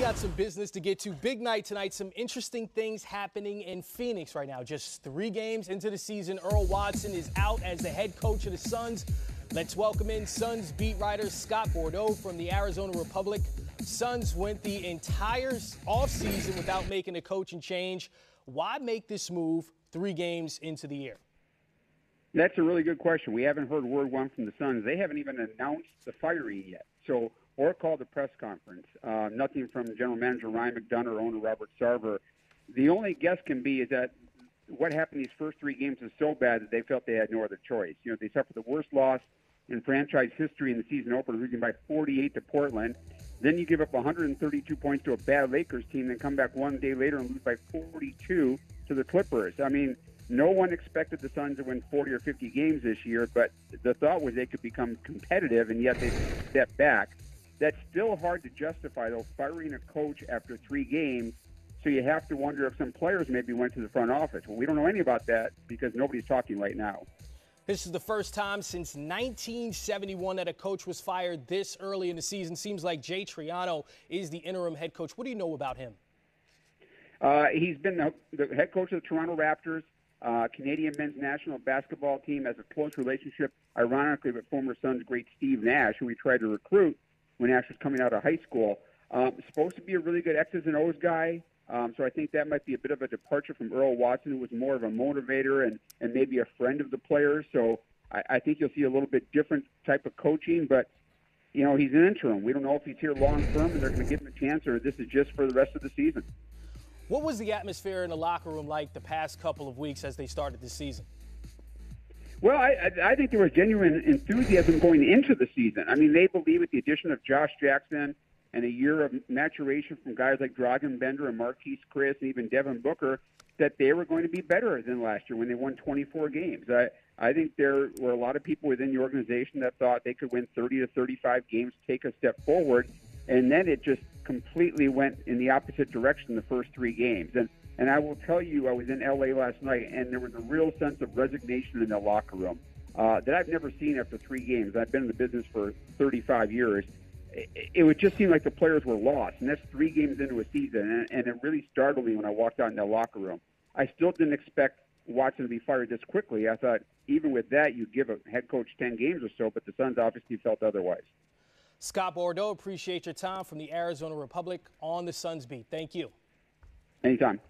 got some business to get to. Big night tonight. Some interesting things happening in Phoenix right now. Just 3 games into the season, Earl Watson is out as the head coach of the Suns. Let's welcome in Suns beat writer Scott Bordeaux from the Arizona Republic. Suns went the entire offseason without making a coaching change. Why make this move 3 games into the year? That's a really good question. We haven't heard word one from the Suns. They haven't even announced the firing yet. Or called a press conference. Nothing from General Manager Ryan McDonough or owner Robert Sarver. The only guess can be is that what happened these first 3 games is so bad that they felt they had no other choice. You know, they suffered the worst loss in franchise history in the season opener, losing by 48 to Portland. Then you give up 132 points to a bad Lakers team, then come back one day later and lose by 42 to the Clippers. I mean, no one expected the Suns to win 40 or 50 games this year, but the thought was they could become competitive, and yet they stepped back. That's still hard to justify, though, firing a coach after 3 games. So you have to wonder if some players maybe went to the front office. Well, we don't know any about that because nobody's talking right now. This is the first time since 1971 that a coach was fired this early in the season. Seems like Jay Triano is the interim head coach. What do you know about him? He's been the head coach of the Toronto Raptors. Canadian men's national basketball team has a close relationship, ironically, with former Suns great Steve Nash, who he tried to recruit when Nash was coming out of high school. Supposed to be a really good X's and O's guy. So I think that might be a bit of a departure from Earl Watson, who was more of a motivator and maybe a friend of the players. So I think you'll see a little bit different type of coaching. But, you know, he's an interim. We don't know if he's here long term and they're going to give him a chance, or this is just for the rest of the season. What was the atmosphere in the locker room like the past couple of weeks as they started this season? Well, I think there was genuine enthusiasm going into the season. I mean, they believe with the addition of Josh Jackson and a year of maturation from guys like Dragan Bender and Marquise Chris and even Devin Booker, that they were going to be better than last year when they won 24 games. I think there were a lot of people within the organization that thought they could win 30 to 35 games, take a step forward, and then it just completely went in the opposite direction the first 3 games. And I will tell you, I was in L.A. last night, and there was a real sense of resignation in the locker room that I've never seen after 3 games. I've been in the business for 35 years. It would just seem like the players were lost, and that's 3 games into a season, and it really startled me when I walked out in the locker room. I still didn't expect Watson to be fired this quickly. I thought even with that, you'd give a head coach 10 games or so, but the Suns obviously felt otherwise. Scott Bordeaux, appreciate your time from the Arizona Republic on the Suns beat. Thank you. Anytime.